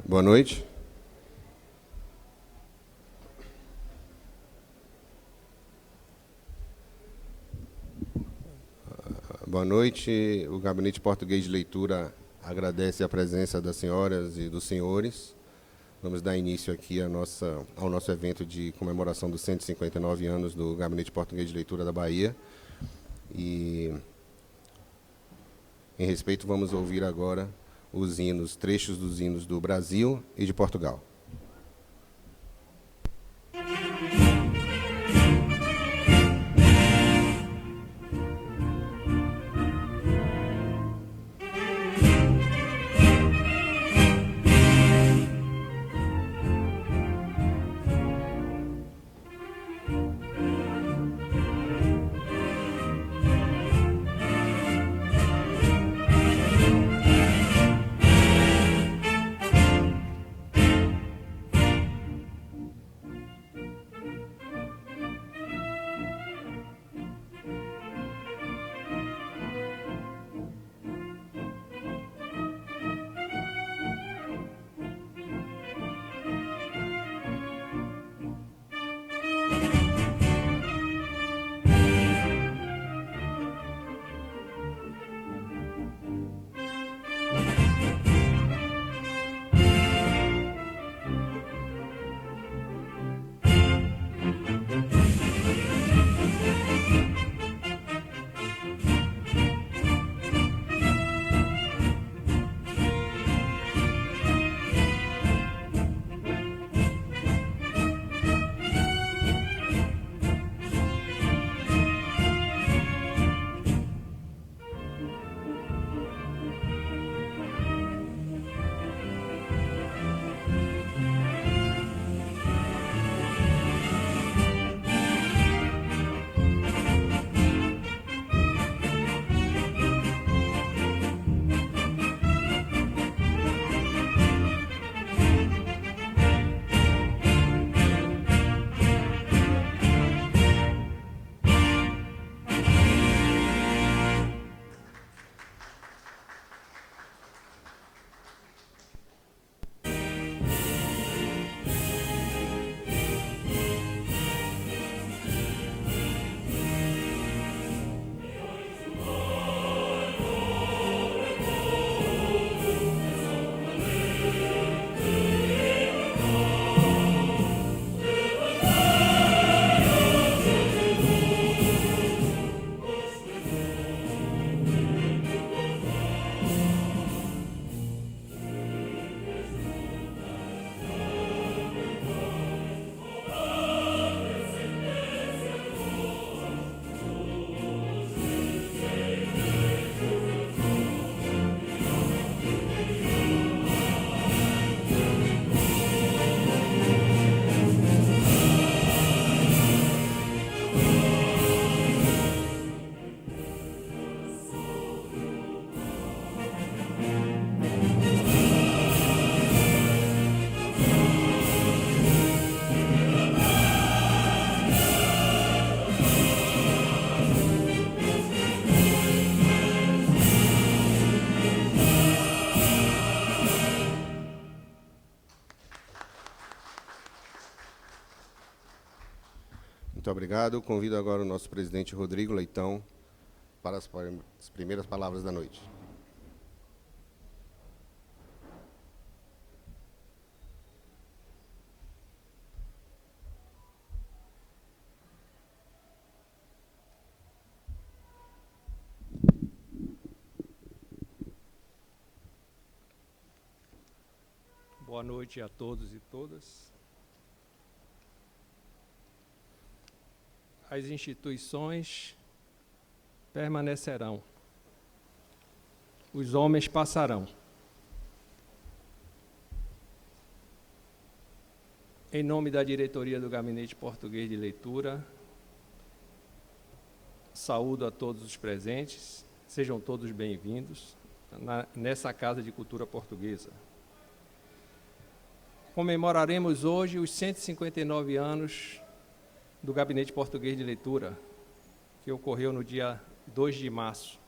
Boa noite. Boa noite. O Gabinete Português de Leitura agradece a presença das senhoras e dos senhores. Vamos dar início aqui ao nosso evento de comemoração dos 159 anos do Gabinete Português de Leitura da Bahia. E, em respeito, vamos ouvir agora os hinos, trechos dos hinos do Brasil e de Portugal. Muito obrigado. Convido agora o nosso presidente Rodrigo Leitão para as primeiras palavras da noite. Boa noite a todos e todas. As instituições permanecerão. Os homens passarão. Em nome da diretoria do Gabinete Português de Leitura, saúdo a todos os presentes, sejam todos bem-vindos nessa Casa de Cultura Portuguesa. Comemoraremos hoje os 159 anos do Gabinete Português de Leitura, que ocorreu no dia 2 de março.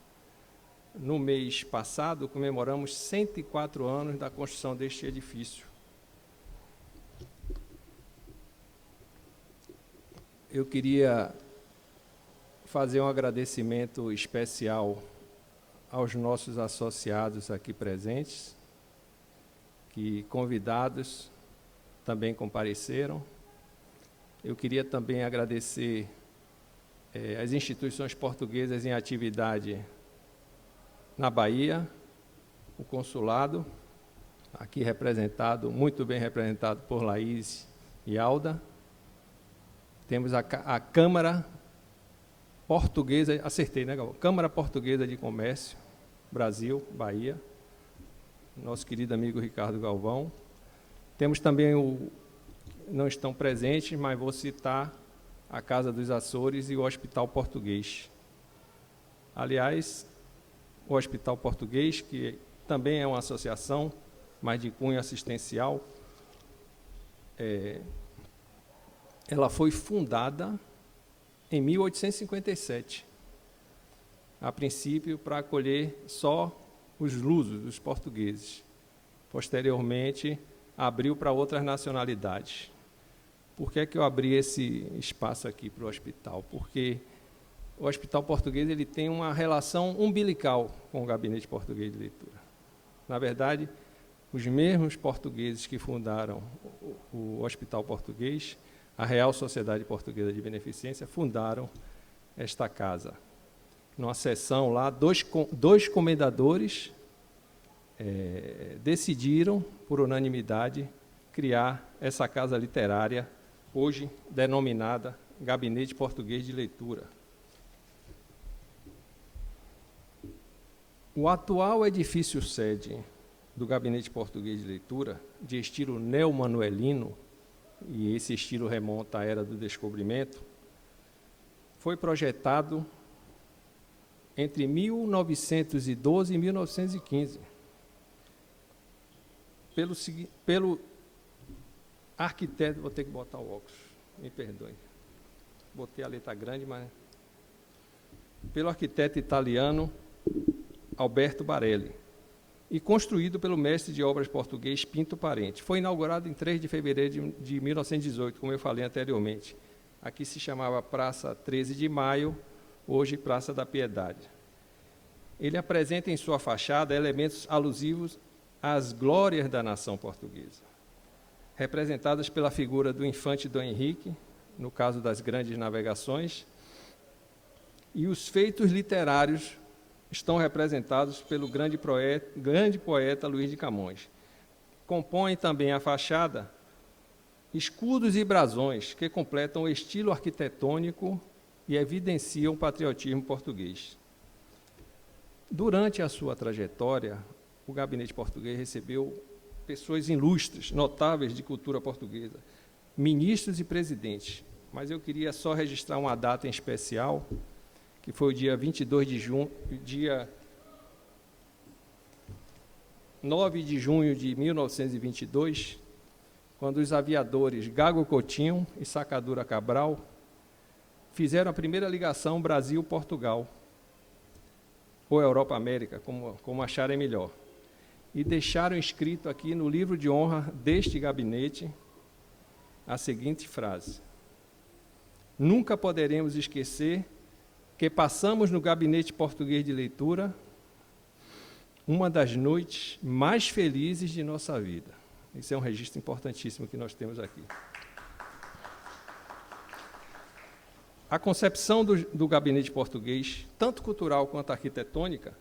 No mês passado, comemoramos 104 anos da construção deste edifício. eu queria fazer um agradecimento especial aos nossos associados aqui presentes, que convidados também compareceram. Eu queria também agradecer as instituições portuguesas em atividade na Bahia, o consulado, aqui representado, muito bem representado por Laís e Alda. Temos a Câmara Portuguesa, acertei, né, Galvão? Câmara Portuguesa de Comércio, Brasil, Bahia, nosso querido amigo Ricardo Galvão. Temos também não estão presentes, mas vou citar a Casa dos Açores e o Hospital Português. Aliás, o Hospital Português, que também é uma associação, mas de cunho assistencial, ela foi fundada em 1857, a princípio para acolher só os lusos, os portugueses. Posteriormente, abriu para outras nacionalidades. Por que é que eu abri esse espaço aqui para o hospital? Porque o Hospital Português ele tem uma relação umbilical com o Gabinete Português de Leitura. Na verdade, os mesmos portugueses que fundaram o Hospital Português, a Real Sociedade Portuguesa de Beneficência, fundaram esta casa. Numa sessão lá, dois comendadores decidiram, por unanimidade, criar essa casa literária, hoje denominada Gabinete Português de Leitura. O atual edifício sede do Gabinete Português de Leitura, de estilo neomanuelino, e esse estilo remonta à Era do Descobrimento, foi projetado entre 1912 e 1915 pelo arquiteto, vou ter que botar o óculos, me perdoe, botei a letra grande, mas pelo arquiteto italiano Alberto Barelli, e construído pelo mestre de obras português Pinto Parente. Foi inaugurado em 3 de fevereiro de 1918, como eu falei anteriormente. Aqui se chamava Praça 13 de Maio, hoje Praça da Piedade. Ele apresenta em sua fachada elementos alusivos às glórias da nação portuguesa, representadas pela figura do infante Dom Henrique, no caso das grandes navegações, e os feitos literários estão representados pelo grande poeta Luís de Camões. Compõem também a fachada escudos e brasões que completam o estilo arquitetônico e evidenciam o patriotismo português. Durante a sua trajetória, o Gabinete Português recebeu pessoas ilustres, notáveis de cultura portuguesa, ministros e presidentes. Mas eu queria só registrar uma data em especial, que foi o dia 22 de junho, dia 9 de junho de 1922, quando os aviadores Gago Coutinho e Sacadura Cabral fizeram a primeira ligação Brasil-Portugal, ou Europa-América, como acharem melhor, e deixaram escrito aqui no livro de honra deste gabinete a seguinte frase: nunca poderemos esquecer que passamos no Gabinete Português de Leitura uma das noites mais felizes de nossa vida. Isso é um registro importantíssimo que nós temos aqui. A concepção do Gabinete Português, tanto cultural quanto arquitetônica,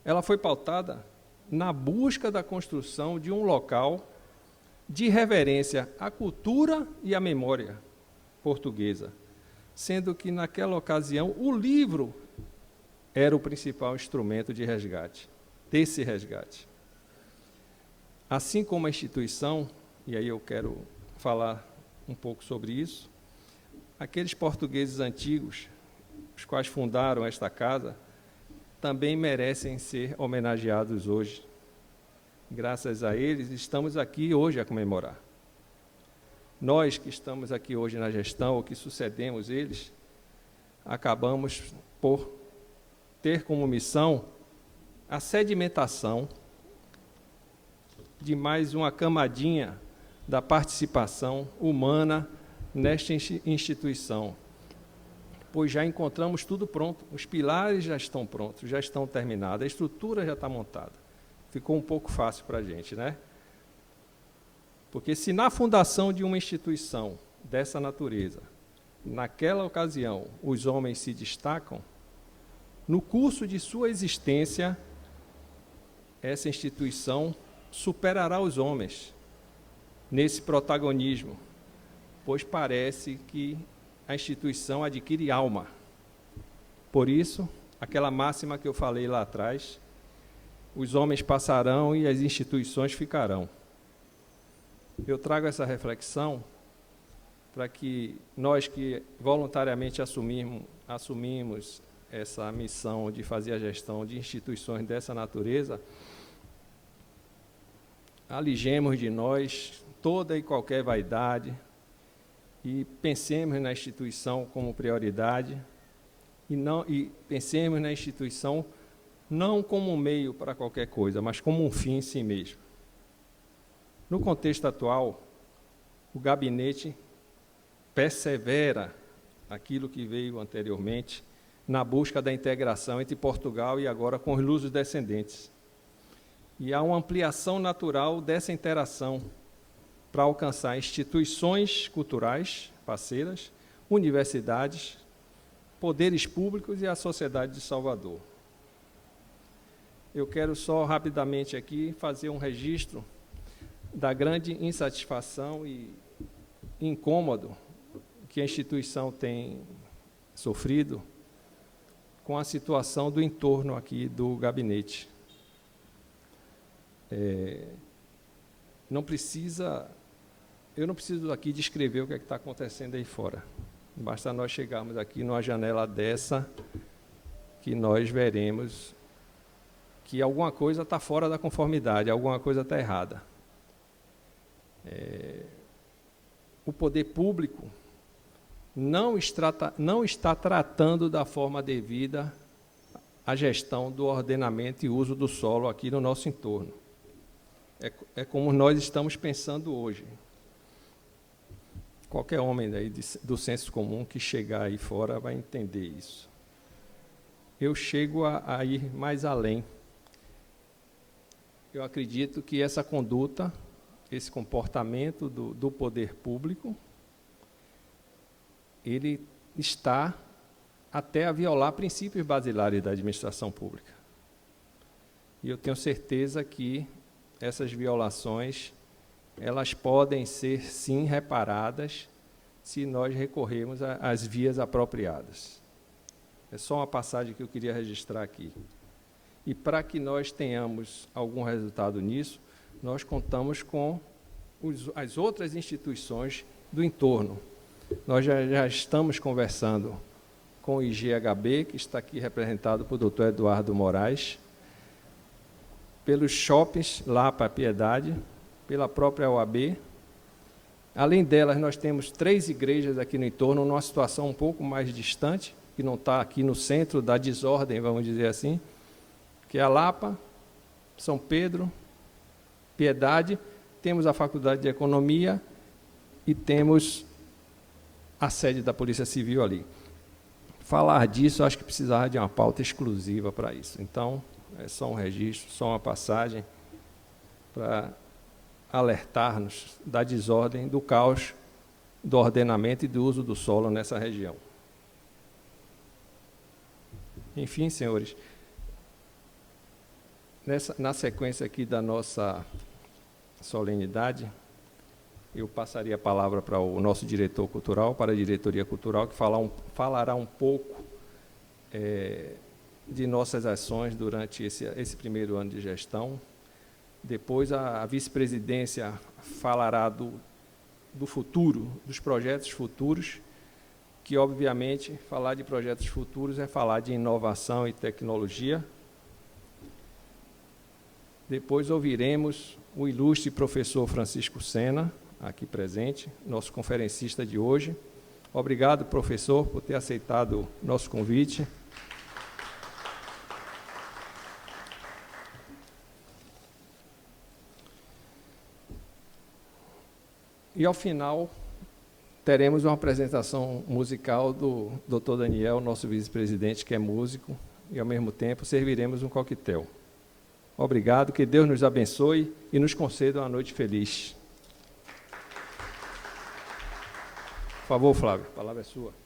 ela foi pautada na busca da construção de um local de reverência à cultura e à memória portuguesa, sendo que, naquela ocasião, o livro era o principal instrumento de resgate, desse resgate. Assim como a instituição, e aí eu quero falar um pouco sobre isso, aqueles portugueses antigos, os quais fundaram esta casa, também merecem ser homenageados hoje. Graças a eles, estamos aqui hoje a comemorar. Nós que estamos aqui hoje na gestão, ou que sucedemos eles, acabamos por ter como missão a sedimentação de mais uma camadinha da participação humana nesta instituição, pois já encontramos tudo pronto, os pilares já estão prontos, já estão terminados, a estrutura já está montada. Ficou um pouco fácil para a gente, né? Porque se na fundação de uma instituição dessa natureza, naquela ocasião, os homens se destacam, no curso de sua existência, essa instituição superará os homens nesse protagonismo, pois parece que a instituição adquire alma. Por isso, aquela máxima que eu falei lá atrás, os homens passarão e as instituições ficarão. Eu trago essa reflexão para que nós que voluntariamente assumimos essa missão de fazer a gestão de instituições dessa natureza, alijemos de nós toda e qualquer vaidade e pensemos na instituição como prioridade e pensemos na instituição não como um meio para qualquer coisa, mas como um fim em si mesmo. No contexto atual, o gabinete persevera aquilo que veio anteriormente na busca da integração entre Portugal e agora com os luso-descendentes. E há uma ampliação natural dessa interação para alcançar instituições culturais parceiras, universidades, poderes públicos e a sociedade de Salvador. Eu quero só rapidamente aqui fazer um registro da grande insatisfação e incômodo que a instituição tem sofrido com a situação do entorno aqui do gabinete. Eu não preciso aqui descrever o que é que está acontecendo aí fora. Basta nós chegarmos aqui numa janela dessa, que nós veremos que alguma coisa está fora da conformidade, alguma coisa está errada. O poder público não está tratando da forma devida a gestão do ordenamento e uso do solo aqui no nosso entorno. É como nós estamos pensando hoje. Qualquer homem daí do senso comum que chegar aí fora vai entender isso. Eu chego a ir mais além. Eu acredito que essa conduta, esse comportamento do poder público, ele está até a violar princípios basilares da administração pública. E eu tenho certeza que essas violações, elas podem ser, sim, reparadas se nós recorrermos às vias apropriadas. É só uma passagem que eu queria registrar aqui. E para que nós tenhamos algum resultado nisso, nós contamos com as outras instituições do entorno. Nós já estamos conversando com o IGHB, que está aqui representado por Dr. Eduardo Moraes, pelos shoppings lá para a Piedade, pela própria OAB. Além delas, nós temos 3 igrejas aqui no entorno, numa situação um pouco mais distante, que não está aqui no centro da desordem, vamos dizer assim, que é a Lapa, São Pedro, Piedade, temos a Faculdade de Economia e temos a sede da Polícia Civil ali. Falar disso, acho que precisava de uma pauta exclusiva para isso. Então, é só um registro, só uma passagem para alertar-nos da desordem, do caos, do ordenamento e do uso do solo nessa região. Enfim, senhores, na sequência aqui da nossa solenidade, eu passaria a palavra para o nosso diretor cultural, para a diretoria cultural, que falará um pouco de nossas ações durante esse primeiro ano de gestão. Depois a vice-presidência falará do futuro, dos projetos futuros, que obviamente falar de projetos futuros é falar de inovação e tecnologia. Depois ouviremos o ilustre professor Francisco Sena, aqui presente, nosso conferencista de hoje. Obrigado, professor, por ter aceitado o nosso convite. E, ao final, teremos uma apresentação musical do Dr. Daniel, nosso vice-presidente, que é músico, e, ao mesmo tempo, serviremos um coquetel. Obrigado, que Deus nos abençoe e nos conceda uma noite feliz. Por favor, Flávio, a palavra é sua.